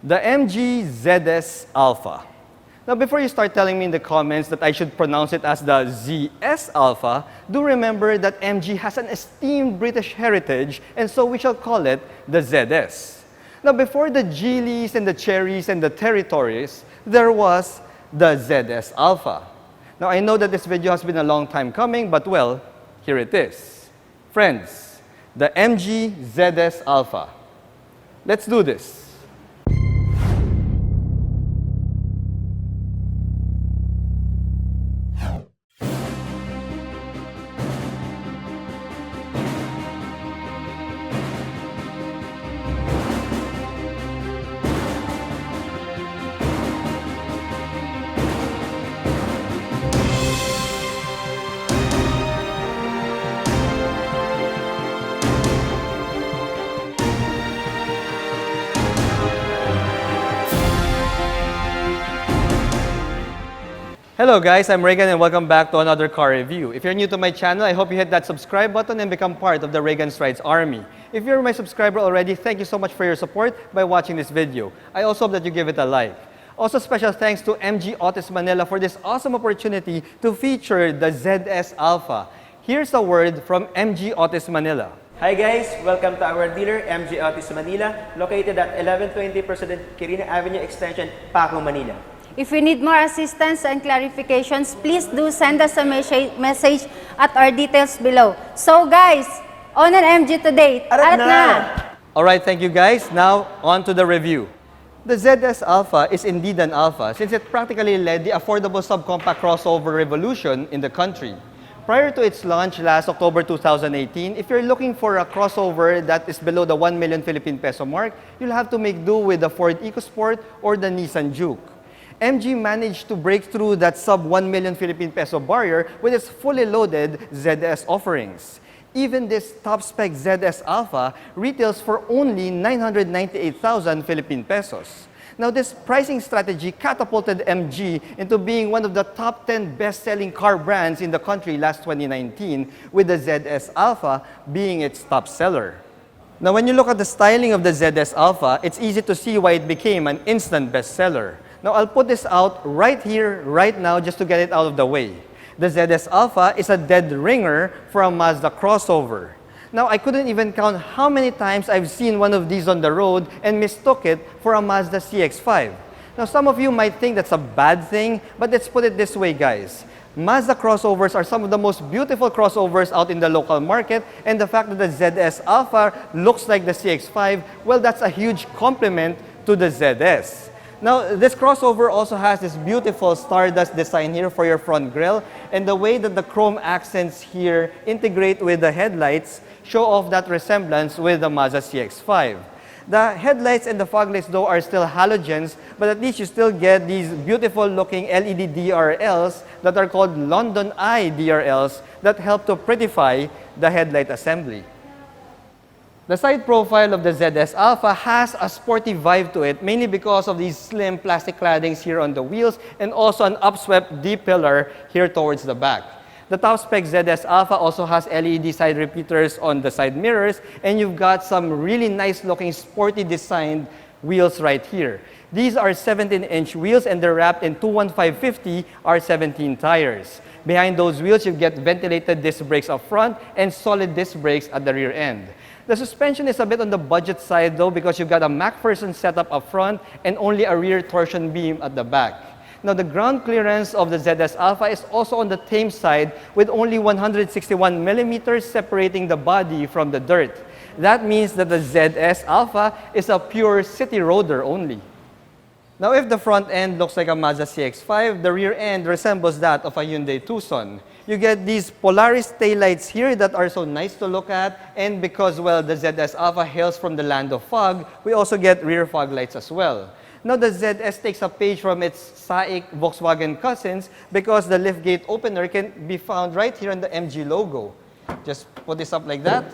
The MG ZS Alpha. Now, before you start telling me in the comments that I should pronounce it as the ZS Alpha, do remember that MG has an esteemed British heritage, and so we shall call it the ZS. Now, before the Geelys and the Cherys and the Territories, there was the ZS Alpha. Now, I know that this video has been a long time coming, but well, here it is. Friends, the MG ZS Alpha. Let's do this. Hello guys, I'm Reagan and welcome back to another car review. If you're new to my channel, I hope you hit that subscribe button and become part of the Reagan's Rides Army. If you're my subscriber already, thank you so much for your support by watching this video. I also hope that you give it a like. Also, special thanks to MG Autos Manila for this awesome opportunity to feature the ZS Alpha. Here's a word from MG Autos Manila. Hi guys! Welcome to our dealer, MG Autos Manila, located at 1120 President Quirino Avenue Extension, Paco, Manila. If you need more assistance and clarifications, please do send us a message at our details below. So guys, on an MG today. Arat na! Alright, thank you guys. Now, on to the review. The ZS Alpha is indeed an Alpha since it practically led the affordable subcompact crossover revolution in the country. Prior to its launch last October 2018, if you're looking for a crossover that is below the 1 million Philippine peso mark, you'll have to make do with the Ford Ecosport or the Nissan Juke. MG managed to break through that sub 1 million Philippine peso barrier with its fully loaded ZS offerings. Even this top-spec ZS Alpha retails for only 998,000 Philippine pesos. Now, this pricing strategy catapulted MG into being one of the top 10 best-selling car brands in the country last 2019, with the ZS Alpha being its top seller. Now, when you look at the styling of the ZS Alpha, it's easy to see why it became an instant bestseller. Now, I'll put this out right here, right now, just to get it out of the way. The ZS Alpha is a dead ringer for a Mazda crossover. Now, I couldn't even count how many times I've seen one of these on the road and mistook it for a Mazda CX5. Now, some of you might think that's a bad thing, but let's put it this way, guys. Mazda crossovers are some of the most beautiful crossovers out in the local market, and the fact that the ZS Alpha looks like the CX5, well, that's a huge compliment to the ZS. Now, this crossover also has this beautiful Stardust design here for your front grille, and the way that the chrome accents here integrate with the headlights show off that resemblance with the Mazda CX5. The headlights and the fog lights, though, are still halogens, but at least you still get these beautiful looking LED DRLs that are called London Eye DRLs that help to prettify the headlight assembly. The side profile of the ZS Alpha has a sporty vibe to it, mainly because of these slim plastic claddings here on the wheels and also an upswept D-pillar here towards the back. The top-spec ZS Alpha also has LED side repeaters on the side mirrors, and you've got some really nice-looking sporty designed wheels right here. These are 17-inch wheels and they're wrapped in 21550 R17 tires. Behind those wheels, you get ventilated disc brakes up front and solid disc brakes at the rear end. The suspension is a bit on the budget side though because you've got a MacPherson setup up front and only a rear torsion beam at the back. Now, the ground clearance of the ZS Alpha is also on the tame side with only 161 millimeters separating the body from the dirt. That means that the ZS Alpha is a pure city roader only. Now, if the front end looks like a Mazda CX5, the rear end resembles that of a Hyundai Tucson. You get these Polaris taillights here that are so nice to look at, and because, well, the ZS Alpha hails from the land of fog, we also get rear fog lights as well. Now, the ZS takes a page from its SAIC Volkswagen cousins because the liftgate opener can be found right here on the MG logo. Just put this up like that,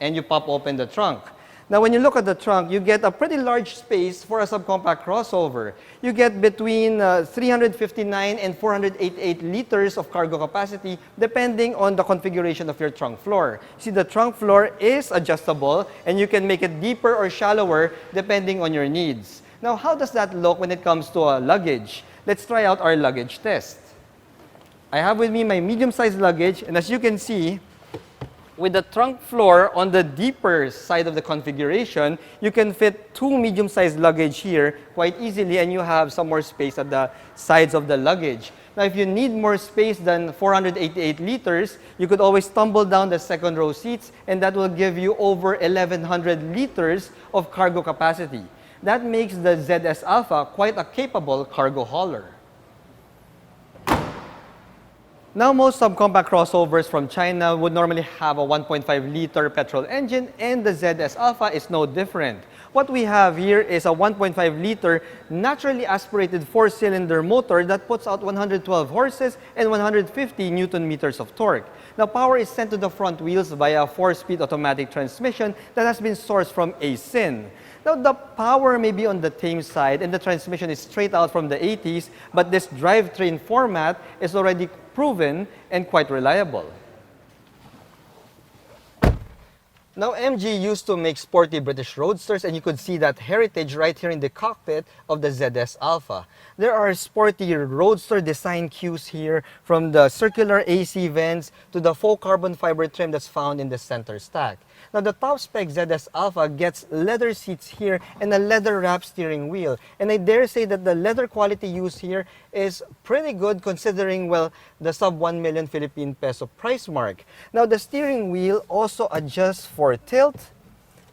and you pop open the trunk. Now, when you look at the trunk, you get a pretty large space for a subcompact crossover. You get between 359 and 488 liters of cargo capacity depending on the configuration of your trunk floor. See, the trunk floor is adjustable and you can make it deeper or shallower depending on your needs. Now, how does that look when it comes to luggage? Let's try out our luggage test. I have with me my medium-sized luggage, and as you can see, with the trunk floor on the deeper side of the configuration, you can fit 2 medium-sized luggage here quite easily, and you have some more space at the sides of the luggage. Now, if you need more space than 488 liters, you could always tumble down the second row seats, and that will give you over 1,100 liters of cargo capacity. That makes the ZS Alpha quite a capable cargo hauler. Now, most subcompact crossovers from China would normally have a 1.5-liter petrol engine, and the ZS Alpha is no different. What we have here is a 1.5-liter naturally aspirated 4-cylinder motor that puts out 112 horses and 150 Newton-meters of torque. Now, power is sent to the front wheels via a 4-speed automatic transmission that has been sourced from Aisin. Now, the power may be on the tame side and the transmission is straight out from the 80s, but this drivetrain format is already proven and quite reliable. Now, MG used to make sporty British roadsters, and you could see that heritage right here in the cockpit of the ZS Alpha. There are sporty roadster design cues here, from the circular AC vents to the faux carbon fiber trim that's found in the center stack. Now, the top-spec ZS Alpha gets leather seats here and a leather-wrapped steering wheel. And I dare say that the leather quality used here is pretty good considering, well, the sub 1 million Philippine peso price mark. Now, the steering wheel also adjusts for tilt,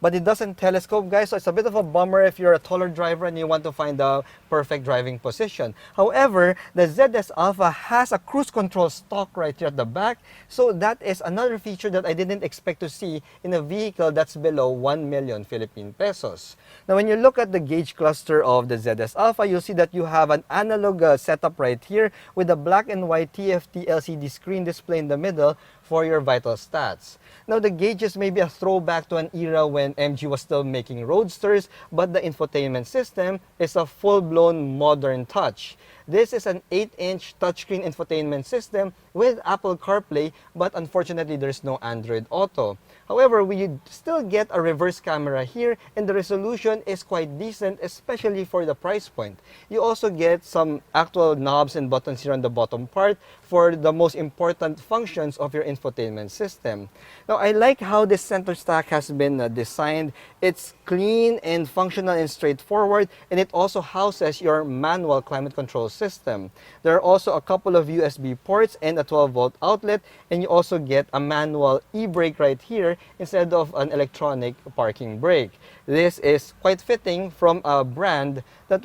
but it doesn't telescope, guys, so it's a bit of a bummer if you're a taller driver and you want to find the perfect driving position. However, the ZS Alpha has a cruise control stalk right here at the back, so that is another feature that I didn't expect to see in a vehicle that's below 1 million Philippine pesos. Now, when you look at the gauge cluster of the ZS Alpha, you'll see that you have an analog setup right here with a black and white TFT LCD screen display in the middle for your vital stats. Now, the gauges may be a throwback to an era when MG was still making roadsters, but the infotainment system is a full-blown modern touch. This is an 8-inch touchscreen infotainment system with Apple CarPlay, but unfortunately there's no Android Auto. However, we still get a reverse camera here, and the resolution is quite decent, especially for the price point. You also get some actual knobs and buttons here on the bottom part for the most important functions of your infotainment system. Now, I like how this center stack has been designed. It's clean and functional and straightforward, and it also houses your manual climate control system. There are also a couple of USB ports and a 12-volt outlet, and you also get a manual e-brake right here instead of an electronic parking brake. This is quite fitting from a brand that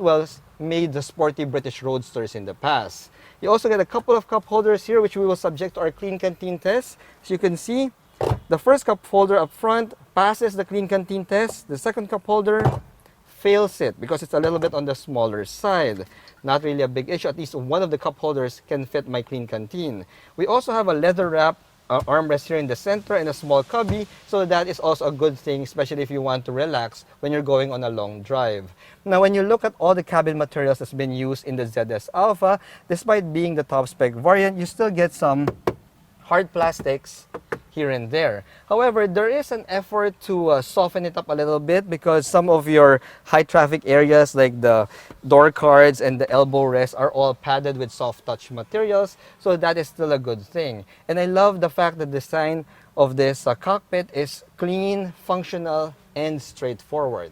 made the sporty British roadsters in the past. You also get a couple of cup holders here, which we will subject to our clean canteen test. As you can see, the first cup holder up front passes the clean canteen test. The second cup holder fails it because it's a little bit on the smaller side. Not really a big issue. At least one of the cup holders can fit my clean canteen. We also have a leather wrap armrest here in the center and a small cubby, so that is also a good thing, especially if you want to relax when you're going on a long drive. Now, when you look at all the cabin materials that's been used in the ZS Alpha, despite being the top spec variant, you still get some hard plastics here and there. However, there is an effort to soften it up a little bit because some of your high traffic areas like the door cards and the elbow rests are all padded with soft touch materials, so that is still a good thing. And I love the fact that the design of this cockpit is clean, functional, and straightforward.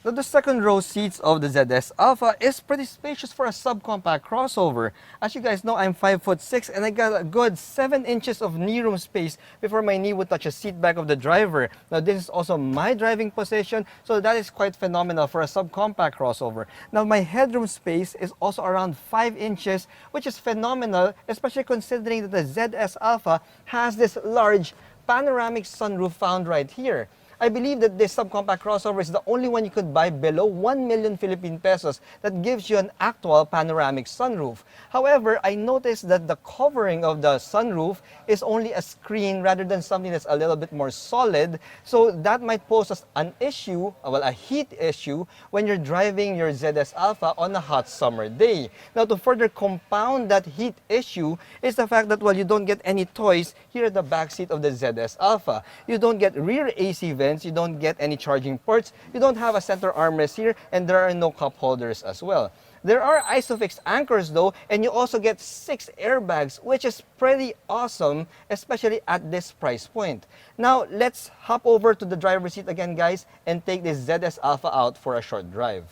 Now, the second row seats of the ZS Alpha is pretty spacious for a subcompact crossover. As you guys know, I'm 5'6" and I got a good 7 inches of knee room space before my knee would touch the seat back of the driver. Now, this is also my driving position, so that is quite phenomenal for a subcompact crossover. Now, my headroom space is also around 5 inches, which is phenomenal, especially considering that the ZS Alpha has this large panoramic sunroof found right here. I believe that this subcompact crossover is the only one you could buy below 1 million Philippine pesos that gives you an actual panoramic sunroof. However, I noticed that the covering of the sunroof is only a screen rather than something that's a little bit more solid, so that might pose us an issue, a heat issue, when you're driving your ZS Alpha on a hot summer day. Now, to further compound that heat issue is the fact that, you don't get any toys here at the back seat of the ZS Alpha. You don't get rear AC vents difference, you don't get any charging ports, you don't have a center armrest here, and there are no cup holders as well. There are ISOFIX anchors though, and you also get 6 airbags, which is pretty awesome, especially at this price point. Now, let's hop over to the driver's seat again, guys, and take this ZS Alpha out for a short drive.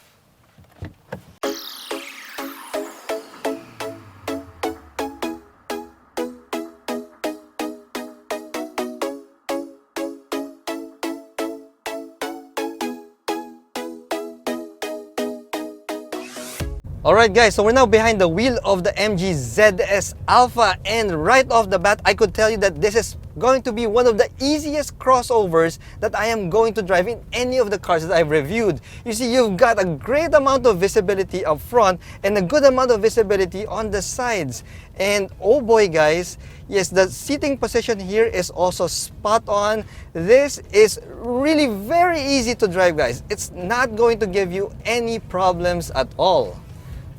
Alright guys, so we're now behind the wheel of the MG ZS Alpha, and right off the bat, I could tell you that this is going to be one of the easiest crossovers that I am going to drive in any of the cars that I've reviewed. You see, you've got a great amount of visibility up front and a good amount of visibility on the sides. And oh boy guys, yes, the seating position here is also spot on. This is really very easy to drive, guys. It's not going to give you any problems at all.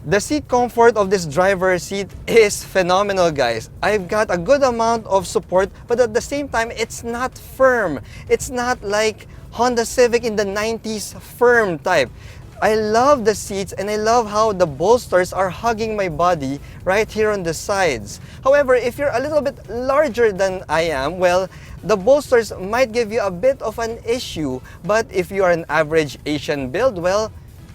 The seat comfort of this driver's seat is phenomenal, guys. I've got a good amount of support, but at the same time, it's not firm. It's not like Honda Civic in the 90s firm type. I love the seats and I love how the bolsters are hugging my body right here on the sides. However, if you're a little bit larger than I am, well, the bolsters might give you a bit of an issue. But if you are an average Asian build, well,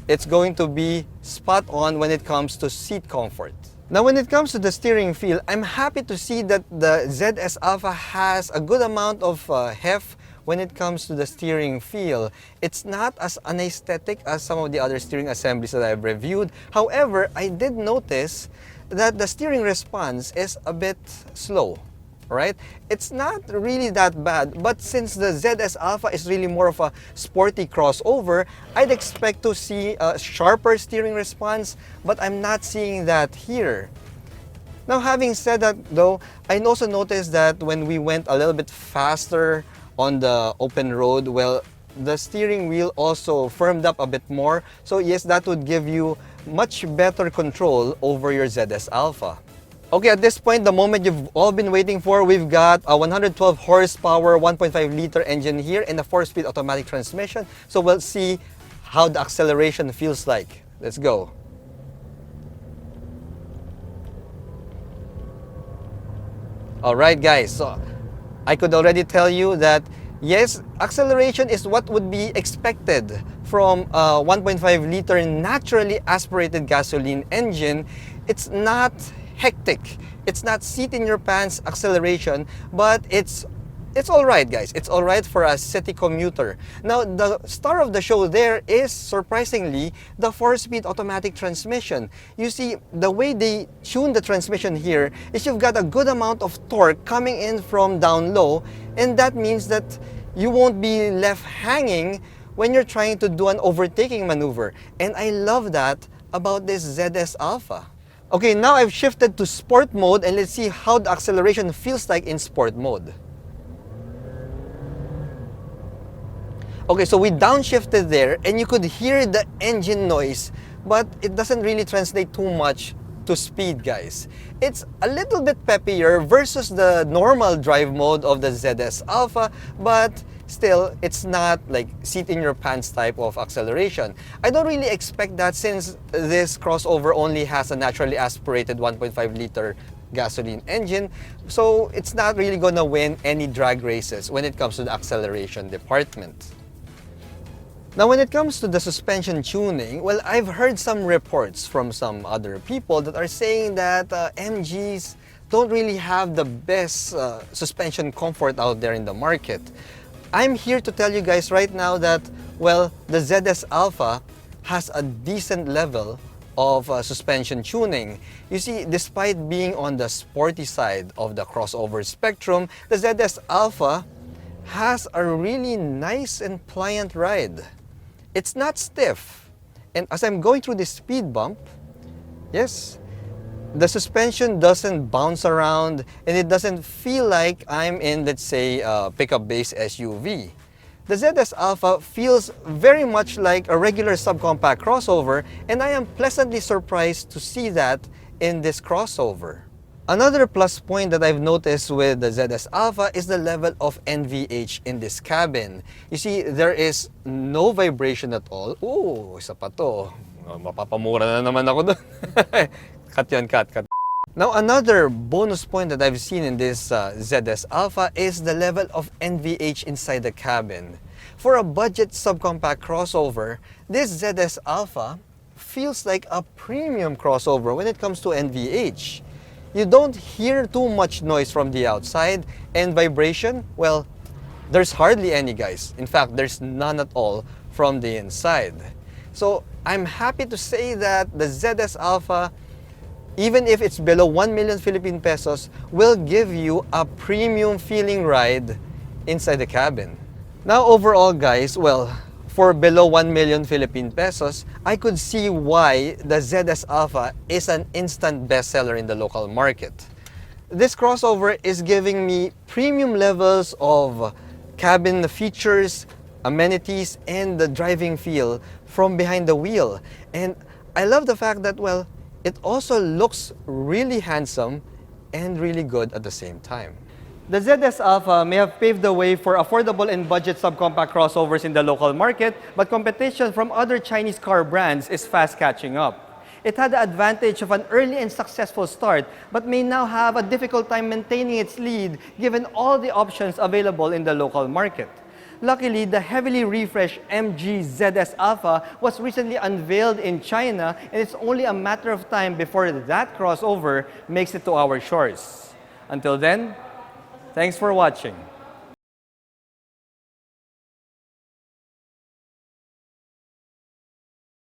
it's going to be spot on when it comes to seat comfort. Now, when it comes to the steering feel, I'm happy to see that the ZS Alpha has a good amount of heft when it comes to the steering feel. It's not as unaesthetic as some of the other steering assemblies that I've reviewed. However, I did notice that the steering response is a bit slow. Right? It's not really that bad, but since the ZS Alpha is really more of a sporty crossover, I'd expect to see a sharper steering response, but I'm not seeing that here. Now, having said that though, I also noticed that when we went a little bit faster on the open road, well, the steering wheel also firmed up a bit more. So yes, that would give you much better control over your ZS Alpha. Okay, at this point, the moment you've all been waiting for, we've got a 112 horsepower, 1.5 liter engine here and a 4-speed automatic transmission. So we'll see how the acceleration feels like. Let's go. Alright guys, so I could already tell you that yes, acceleration is what would be expected from a 1.5 liter naturally aspirated gasoline engine. It's not hectic. It's not seat in your pants acceleration, but it's all right, guys. It's all right for a city commuter. Now, the star of the show there is, surprisingly, the 4-speed automatic transmission. You see, the way they tune the transmission here is you've got a good amount of torque coming in from down low, and that means that you won't be left hanging when you're trying to do an overtaking maneuver. And I love that about this ZS Alpha. Okay, now I've shifted to sport mode, and let's see how the acceleration feels like in sport mode. Okay, so we downshifted there, and you could hear the engine noise, but it doesn't really translate too much to speed, guys. It's a little bit peppier versus the normal drive mode of the ZS Alpha, but still, it's not like seat in your pants type of acceleration. I don't really expect that since this crossover only has a naturally aspirated 1.5 liter gasoline engine, so it's not really gonna win any drag races when it comes to the acceleration department. Now, when it comes to the suspension tuning, well, I've heard some reports from some other people that are saying that MGs don't really have the best suspension comfort out there in the market. I'm here to tell you guys right now that, well, the ZS Alpha has a decent level of suspension tuning. You see, despite being on the sporty side of the crossover spectrum, the ZS Alpha has a really nice and pliant ride. It's not stiff. And as I'm going through this speed bump, yes, the suspension doesn't bounce around and it doesn't feel like I'm in, let's say, a pickup-based SUV. The ZS Alpha feels very much like a regular subcompact crossover, and I am pleasantly surprised to see that in this crossover. Another plus point that I've noticed with the ZS Alpha is the level of NVH in this cabin. You see, there is no vibration at all. Ooh, isa pa to. Mapapamura na naman ako dun. Cut yan, cut. Now, another bonus point that I've seen in this ZS Alpha is the level of NVH inside the cabin. For a budget subcompact crossover, this ZS Alpha feels like a premium crossover when it comes to NVH. You don't hear too much noise from the outside, and vibration, well, there's hardly any, guys. In fact, there's none at all from the inside. So I'm happy to say that the ZS Alpha, even if it's below 1 million Philippine pesos, will give you a premium feeling ride inside the cabin. Now overall, guys, well, for below 1 million Philippine pesos, I could see why the ZS Alpha is an instant bestseller in the local market. This crossover is giving me premium levels of cabin features, amenities, and the driving feel from behind the wheel. And I love the fact that, well, it also looks really handsome and really good at the same time. The ZS Alpha may have paved the way for affordable and budget subcompact crossovers in the local market, but competition from other Chinese car brands is fast catching up. It had the advantage of an early and successful start, but may now have a difficult time maintaining its lead given all the options available in the local market. Luckily, the heavily refreshed MG ZS Alpha was recently unveiled in China, and it's only a matter of time before that crossover makes it to our shores. Until then, thanks for watching.